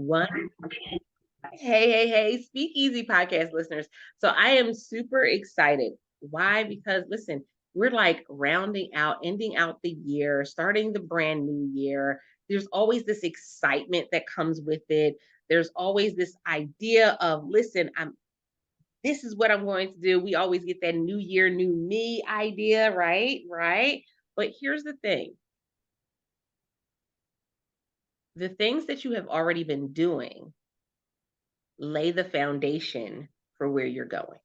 One. Hey, Speakeasy podcast listeners. So I am super excited. Why? Because listen, we're like rounding out, ending out the year, starting the brand new year. There's always this excitement that comes with it. There's always this idea of, listen, this is what I'm going to do. We always get that new year, new me idea, right? Right. But here's the thing. The things that you have already been doing lay the foundation for where you're going.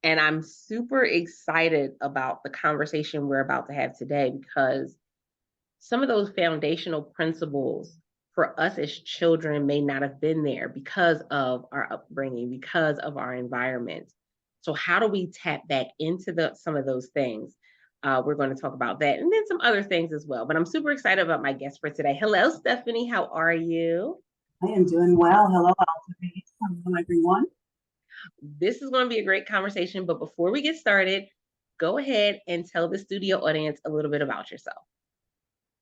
And I'm super excited about the conversation we're about to have today because some of those foundational principles for us as children may not have been there because of our upbringing, because of our environment. So how do we tap back into some of those things? We're going to talk about that and then some other things as well. But I'm super excited about my guest for today. Hello, Stephanie. How are you? I am doing well. Hello, Altair. Hello, everyone. This is going to be a great conversation. But before we get started, go ahead and tell the studio audience a little bit about yourself.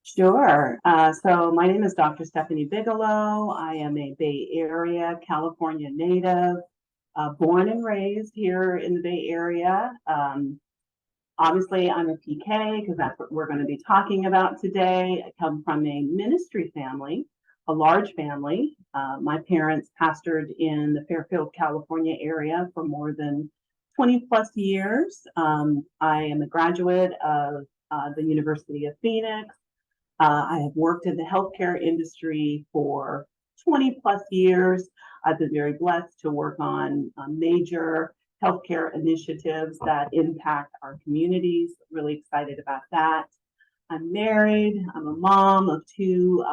Sure. So my name is Dr. Stephanie Bigelow. I am a Bay Area, California native, born and raised here in the Bay Area. Obviously, I'm a PK because that's what we're going to be talking about today. I come from a ministry family, a large family. My parents pastored in the Fairfield, California area for more than 20 plus years. I am a graduate of the University of Phoenix. I have worked in the healthcare industry for 20 plus years. I've been very blessed to work on major healthcare initiatives that impact our communities. Really excited about that. I'm married. I'm a mom of two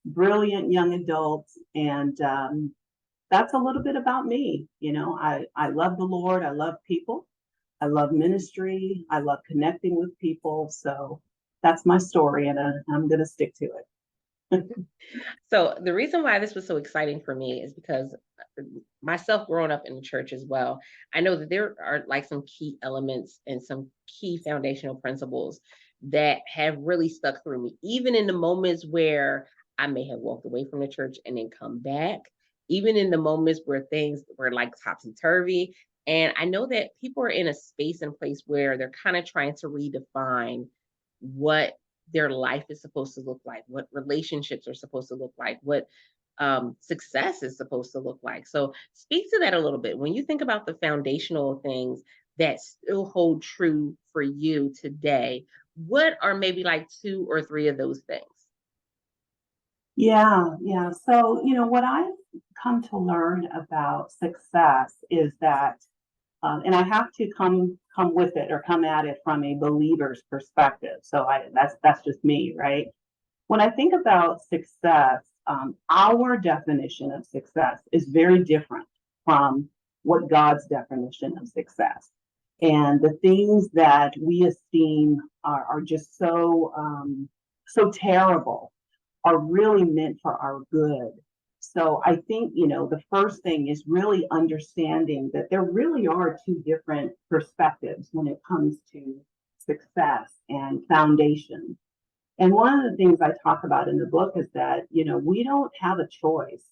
brilliant young adults, and that's a little bit about me. You know, I love the Lord. I love people. I love ministry. I love connecting with people. So that's my story, and I'm going to stick to it. So the reason why this was so exciting for me is because myself growing up in the church as well, I know that there are like some key elements and some key foundational principles that have really stuck through me, even in the moments where I may have walked away from the church and then come back, even in the moments where things were like topsy-turvy. And I know that people are in a space and place where they're kind of trying to redefine what their life is supposed to look like, what relationships are supposed to look like, what success is supposed to look like. So, speak to that a little bit. When you think about the foundational things that still hold true for you today, what are maybe like two or three of those things? Yeah. So, what I've come to learn about success is that, and I have to come with it or come at it from a believer's perspective. So that's just me, right? When I think about success, our definition of success is very different from what God's definition of success. And the things that we esteem are just so terrible are really meant for our good. So I think, the first thing is really understanding that there really are two different perspectives when it comes to success and foundation. And one of the things I talk about in the book is that, we don't have a choice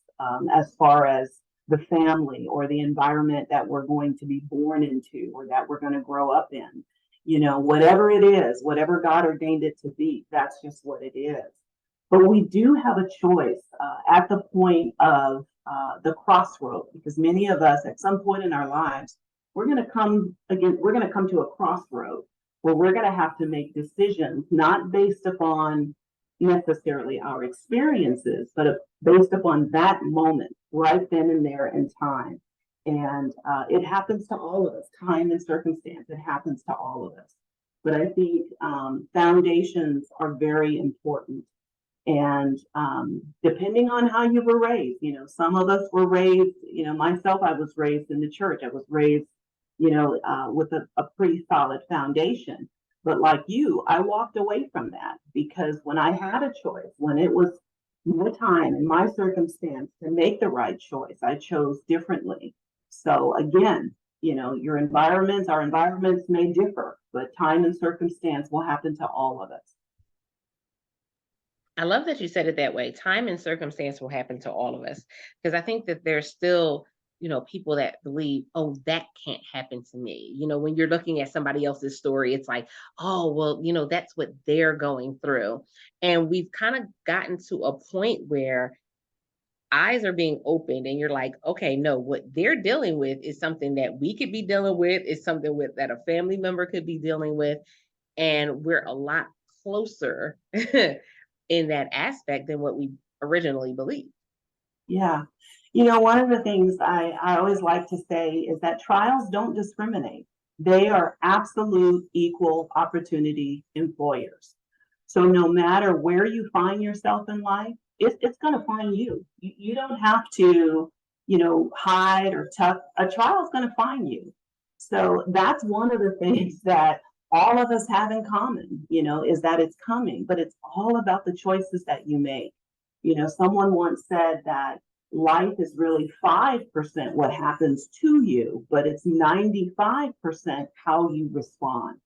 as far as the family or the environment that we're going to be born into or that we're going to grow up in. Whatever it is, whatever God ordained it to be, that's just what it is. But we do have a choice at the point of the crossroad, because many of us at some point in our lives, we're going to come to a crossroad where we're going to have to make decisions, not based upon necessarily our experiences, but based upon that moment, right then and there in time. And it happens to all of us, time and circumstance, it happens to all of us. But I think foundations are very important. And depending on how you were raised, some of us were raised, myself, I was raised in the church. I was raised, with a pretty solid foundation. But like you, I walked away from that because when I had a choice, when it was my time and my circumstance to make the right choice, I chose differently. So again, our environments may differ, but time and circumstance will happen to all of us. I love that you said it that way. Time and circumstance will happen to all of us because I think that there's still, people that believe, oh, that can't happen to me. When you're looking at somebody else's story, it's like, oh, well, that's what they're going through. And we've kind of gotten to a point where eyes are being opened and you're like, okay, no, what they're dealing with is something that we could be dealing with, is something with that a family member could be dealing with, and we're a lot closer in that aspect than what we originally believed. Yeah. One of the things I always like to say is that trials don't discriminate. They are absolute equal opportunity employers. So no matter where you find yourself in life, it's going to find you. You don't have to, hide or tuck. A trial is going to find you. So that's one of the things that all of us have in common, is that it's coming, but it's all about the choices that you make. Someone once said that life is really 5% what happens to you, but it's 95% how you respond.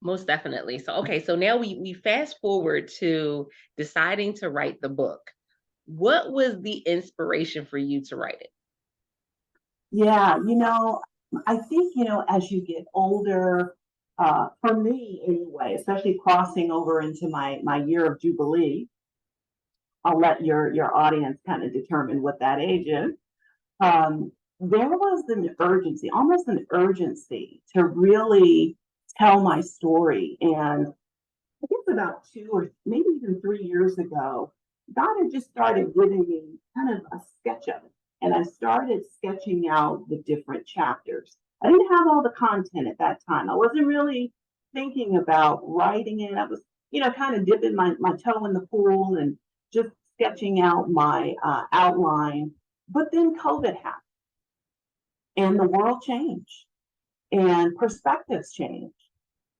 Most definitely. So, okay, so now we fast forward to deciding to write the book. What was the inspiration for you to write it? Yeah, I think, as you get older, for me anyway, especially crossing over into my year of Jubilee, I'll let your audience kind of determine what that age is. There was an urgency, almost an urgency to really tell my story. And I guess about 2 or maybe even 3 years ago, God had just started giving me kind of a sketch of it. And I started sketching out the different chapters. I didn't have all the content at that time. I wasn't really thinking about writing it. I was, kind of dipping my toe in the pool and just sketching out my outline. But then COVID happened and the world changed and perspectives changed.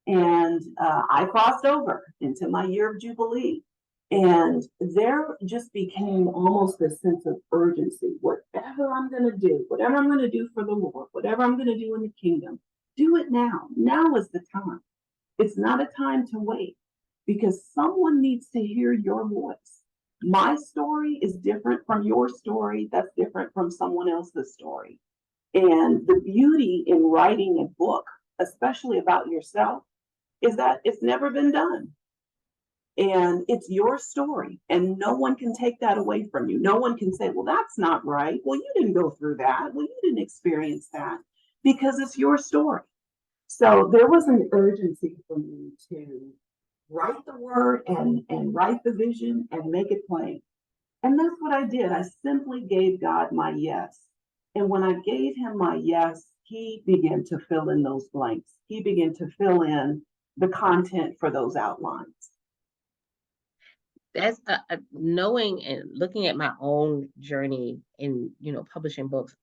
And I crossed over into my year of Jubilee. And there just became almost a sense of urgency. Whatever I'm going to do, whatever I'm going to do for the Lord, whatever I'm going to do in the kingdom, do it now. Now is the time. It's not a time to wait because someone needs to hear your voice. My story is different from your story. That's different from someone else's story. And the beauty in writing a book, especially about yourself, is that it's never been done. And it's your story, and no one can take that away from you. No one can say, well, that's not right. Well, you didn't go through that. Well, you didn't experience that because it's your story. So there was an urgency for me to write the word and write the vision and make it plain. And that's what I did. I simply gave God my yes. And when I gave him my yes, he began to fill in those blanks. He began to fill in the content for those outlines. That's knowing and looking at my own journey in, publishing books.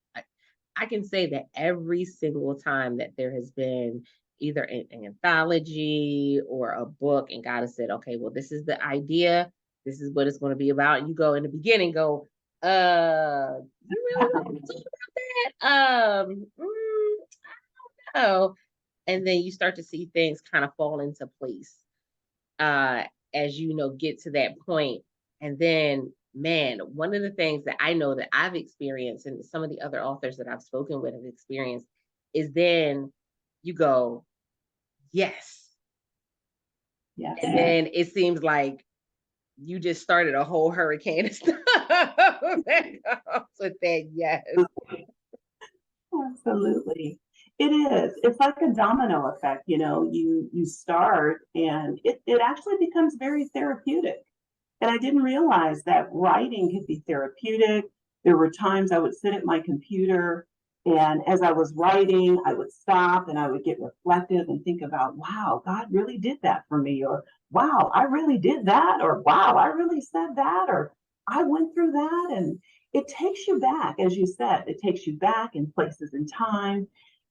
I can say that every single time that there has been either an anthology or a book, and God has said, okay, well, this is the idea, this is what it's going to be about. And you go in the beginning, you really want to talk about that? Oh, and then you start to see things kind of fall into place. As get to that point. And then, man, one of the things that I know that I've experienced and some of the other authors that I've spoken with have experienced is then you go, yes. Yeah. And then it seems like you just started a whole hurricane of stuff that comes with that yes. Absolutely. It is. It's like a domino effect, you start and it actually becomes very therapeutic. And I didn't realize that writing could be therapeutic. There were times I would sit at my computer and as I was writing, I would stop and I would get reflective and think about, wow, God really did that for me, or wow, I really did that, or wow, I really said that, or I went through that. And it takes you back, as you said, it takes you back in places and time.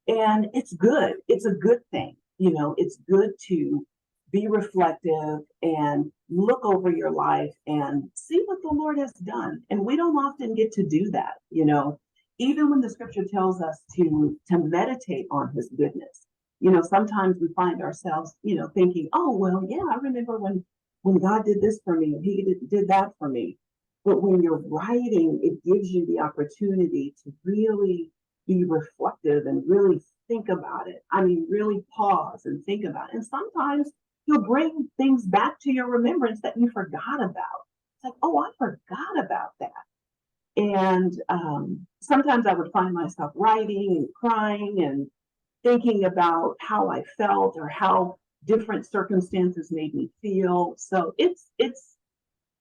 And it's good. It's a good thing. It's good to be reflective and look over your life and see what the Lord has done. And we don't often get to do that, even when the scripture tells us to meditate on his goodness. Sometimes we find ourselves, thinking, oh, well, yeah, I remember when when God did this for me, he did that for me. But when you're writing, it gives you the opportunity to really be reflective and really think about it. I mean, really pause and think about it. And sometimes you'll bring things back to your remembrance that you forgot about. It's like, oh, I forgot about that. And sometimes I would find myself writing and crying and thinking about how I felt or how different circumstances made me feel. So it's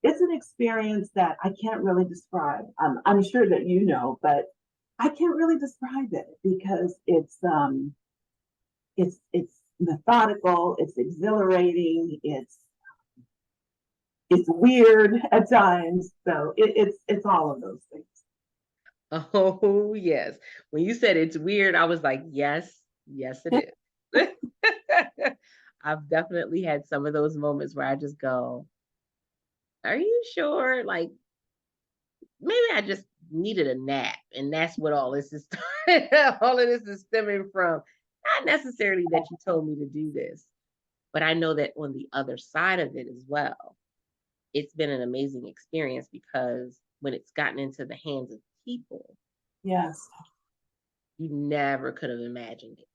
an experience that I can't really describe. I'm sure that you know, but I can't really describe it because it's methodical, it's exhilarating, it's weird at times. So it's all of those things. Oh, yes. When you said it's weird, I was like, yes, yes, it is. I've definitely had some of those moments where I just go, are you sure? Like, maybe I just needed a nap, and that's what all this is. All of this is stemming from. Not necessarily that you told me to do this, but I know that on the other side of it as well, it's been an amazing experience because when it's gotten into the hands of people, Yes. you never could have imagined it.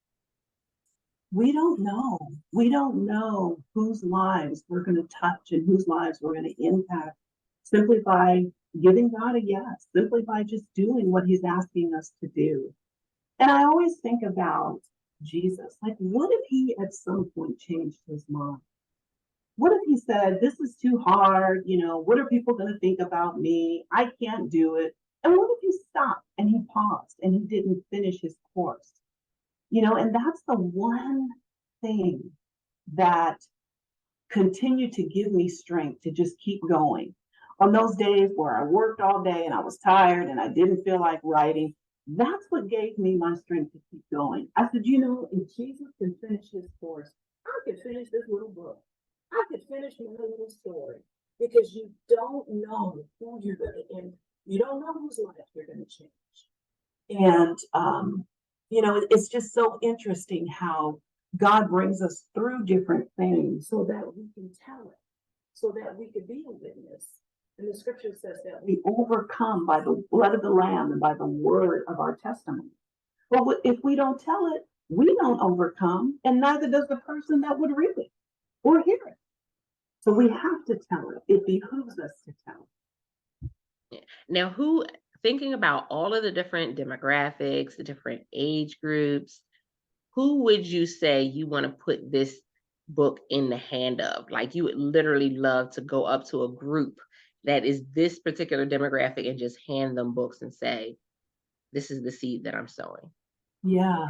We don't know. We don't know whose lives we're going to touch and whose lives we're going to impact simply by giving God a yes, simply by just doing what he's asking us to do. And I always think about Jesus. Like, what if he at some point changed his mind? What if he said, this is too hard? You know, what are people going to think about me? I can't do it. And what if he stopped and he paused and he didn't finish his course? You know, and that's the one thing that continued to give me strength to just keep going. On those days where I worked all day and I was tired and I didn't feel like writing, that's what gave me my strength to keep going. I said, you know, if Jesus can finish his course, I could finish this little book. I could finish my little story because you don't know who you're going to impact. You don't know whose life you're going to change. And, you know, it's just so interesting how God brings us through different things so that we can tell it, so that we could be a witness. And the scripture says that we overcome by the blood of the Lamb and by the word of our testimony. But if we don't tell it, we don't overcome, and neither does the person that would read it or hear it. So we have to tell it. It behooves us to tell Yeah. Now, thinking about all of the different demographics, the different age groups, who would you say you want to put this book in the hand of? Like, you would literally love to go up to a group that is this particular demographic and just hand them books and say, this is the seed that I'm sowing. Yeah.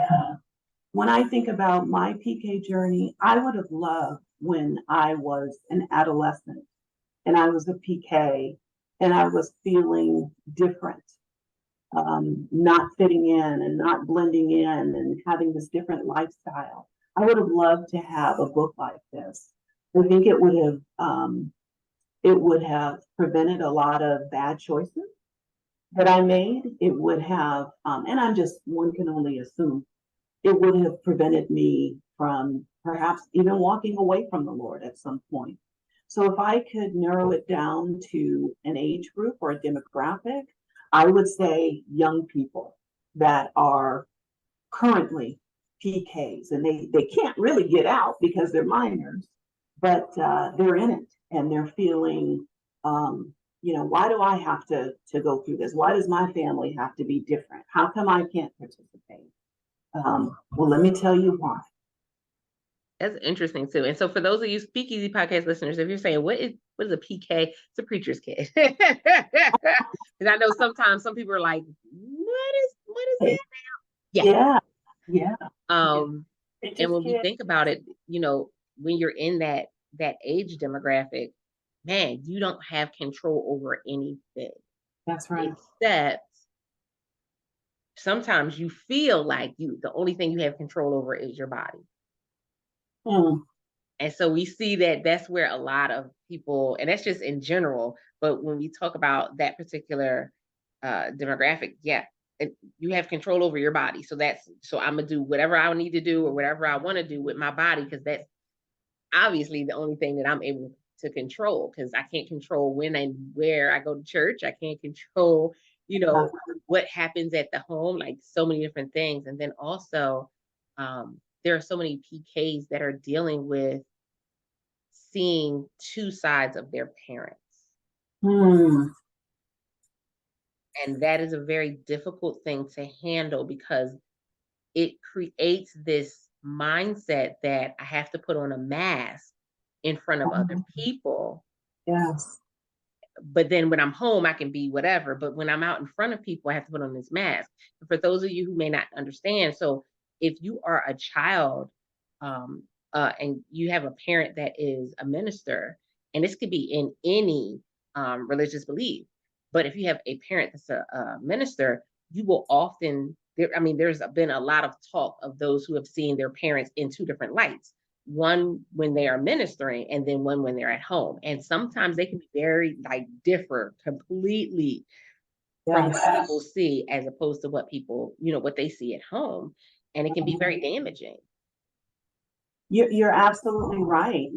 When I think about my PK journey, I would have loved when I was an adolescent and I was a PK and I was feeling different, not fitting in and not blending in and having this different lifestyle. I would have loved to have a book like this. I think it would have prevented a lot of bad choices that I made. It would have, and I'm just one can only assume, it would have prevented me from perhaps even walking away from the Lord at some point. So if I could narrow it down to an age group or a demographic, I would say young people that are currently PKs and they can't really get out because they're minors, but they're in it and they're feeling, you know, why do I have to go through this? Why does my family have to be different? How come I can't participate? Well, let me tell you why. That's interesting too. And so for those of you Speakeasy podcast listeners, if you're saying what is a PK? It's a preacher's kid. And I know sometimes some people are like, what is that now? Yeah, yeah. Um, It and just when we can't. think about it, when you're in that age demographic, man, you don't have control over anything. That's right. Except sometimes you feel like the only thing you have control over is your body. Mm. And so we see that that's where a lot of people, and that's just in general, but when we talk about that particular demographic, yeah, you have control over your body. So I'm gonna do whatever I need to do or whatever I want to do with my body because that's obviously the only thing that I'm able to control, because I can't control when and where I go to church. I can't control, you know, what happens at the home, like so many different things. And then also, there are so many PKs that are dealing with seeing two sides of their parents. Hmm. And that is a very difficult thing to handle, because it creates this mindset that I have to put on a mask in front of other people. Yes. But then when I'm home, I can be whatever. But when I'm out in front of people, I have to put on this mask. And for those of you who may not understand, so if you are a child, um, and you have a parent that is a minister, and this could be in any religious belief, but if you have a parent that's a minister, you will often there. I mean, there's been a lot of talk of those who have seen their parents in two different lights, one when they are ministering and then one when they're at home. And sometimes they can be very like differ completely from Yes. what people see as opposed to what people, what they see at home. And it can be very damaging. You're absolutely right,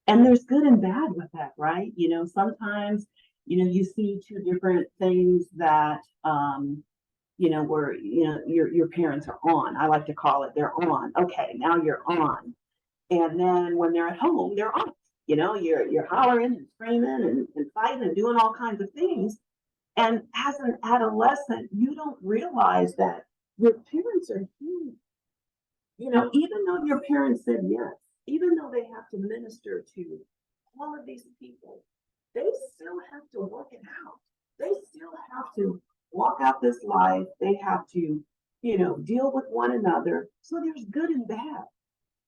and there's good and bad with that, right? Sometimes, you see two different things that, where, your parents are on. I like to call it they're on. Okay, now you're on. And then when they're at home, they're off. You're hollering and screaming and fighting and doing all kinds of things. And as an adolescent, you don't realize that your parents are human. Even though your parents said yes, even though they have to minister to all of these people, they still have to work it out. They still have to walk out this life. They have to, deal with one another. So there's good and bad,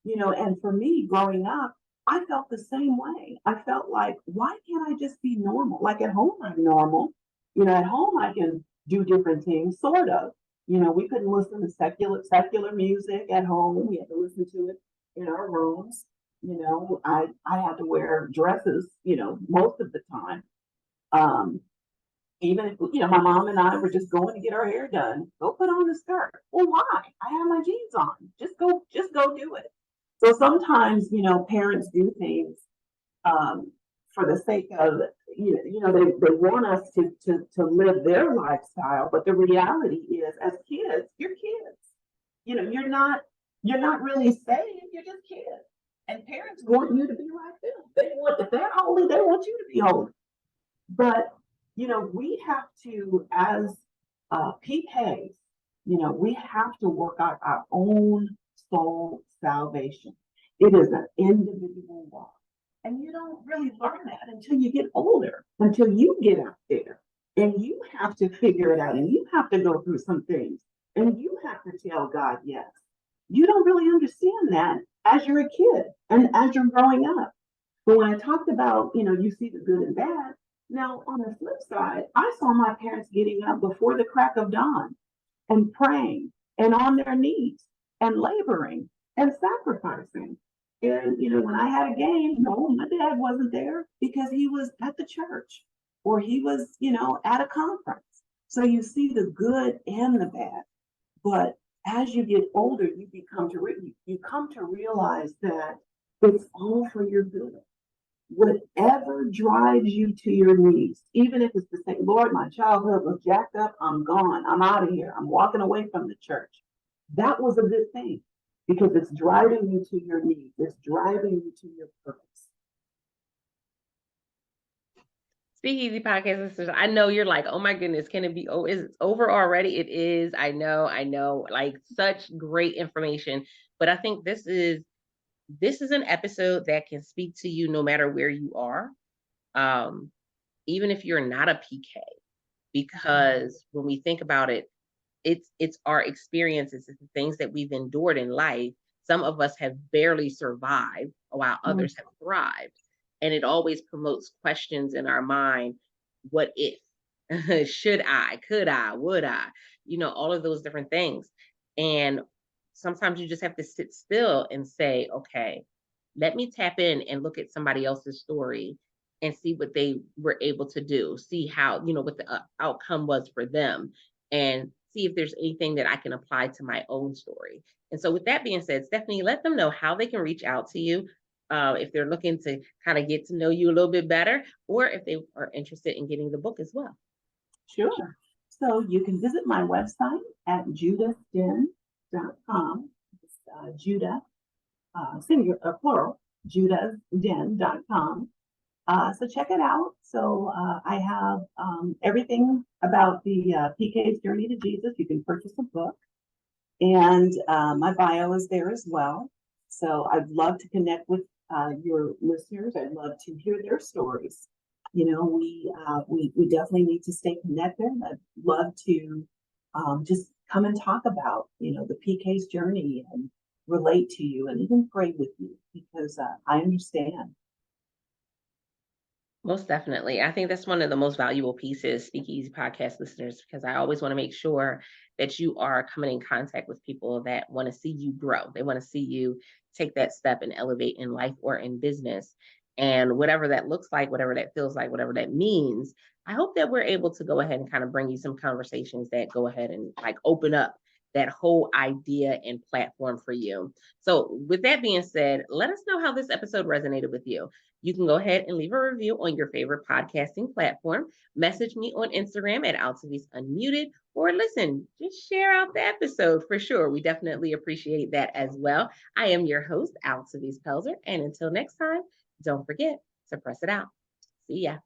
and for me growing up, I felt the same way. I felt like, why can't I just be normal? Like at home, I'm normal. At home, I can do different things, sort of. We couldn't listen to secular music at home. We had to listen to it in our rooms. I had to wear dresses, most of the time. Um, Even if, my mom and I were just going to get our hair done, go put on the skirt. Well, why? I have my jeans on. Just go do it. So sometimes, parents do things for the sake of, they want us to live their lifestyle. But the reality is, as kids, you're kids. You're not really saved. You're just kids. And parents want you to be like them. If they're holy, they want you to be holy. But, we have to, as PKs, we have to work out our own soul salvation. It is an individual walk. And you don't really learn that until you get older, until you get out there and you have to figure it out and you have to go through some things and you have to tell God yes. You don't really understand that as you're a kid and as you're growing up. But when I talked about, you see the good and bad, now on the flip side, I saw my parents getting up before the crack of dawn and praying and on their knees and laboring and sacrificing. And, when I had a game, no, my dad wasn't there because he was at the church or he was, at a conference. So you see the good and the bad. But as you get older, you come to realize that it's all for your good. Whatever drives you to your knees, even if it's to say, Lord, my childhood was jacked up, I'm gone, I'm out of here, I'm walking away from the church. That was a good thing because it's driving you to your knees, it's driving you to your purpose. Speak Easy podcast listeners, I know you're like, oh my goodness, can it be? Oh, is it over already? It is. I know. Like such great information. But I think this is an episode that can speak to you no matter where you are, um, even if you're not a PK, because when we think about it, it's our experiences, it's the things that we've endured in life. Some of us have barely survived while others have thrived. And it always promotes questions in our mind. What if? Should I? Could I? Would I? All of those different things. And sometimes you just have to sit still and say, okay, let me tap in and look at somebody else's story and see what they were able to do, see how, what the outcome was for them, and see if there's anything that I can apply to my own story. And so, with that being said, Stephanie, let them know how they can reach out to you. if they're looking to kind of get to know you a little bit better, or if they are interested in getting the book as well. Sure. So you can visit my website at judahden.com. It's Judah, singular, plural, judahden.com. So check it out. So I have everything about the PK's Journey to Jesus. You can purchase a book, and my bio is there as well. So I'd love to connect with your listeners. I'd love to hear their stories. We definitely need to stay connected. I'd love to just come and talk about the PK's journey and relate to you and even pray with you because I understand. Most definitely. I think that's one of the most valuable pieces, Speakeasy podcast listeners, because I always want to make sure that you are coming in contact with people that want to see you grow. They want to see you take that step and elevate in life or in business. And whatever that looks like, whatever that feels like, whatever that means, I hope that we're able to go ahead and kind of bring you some conversations that go ahead and like open up that whole idea and platform for you. So, with that being said, let us know how this episode resonated with you. You can go ahead and leave a review on your favorite podcasting platform. Message me on Instagram at Altavis Unmuted, or listen, just share out the episode for sure. We definitely appreciate that as well. I am your host, Altavis Pelzer, and until next time, don't forget to press it out. See ya.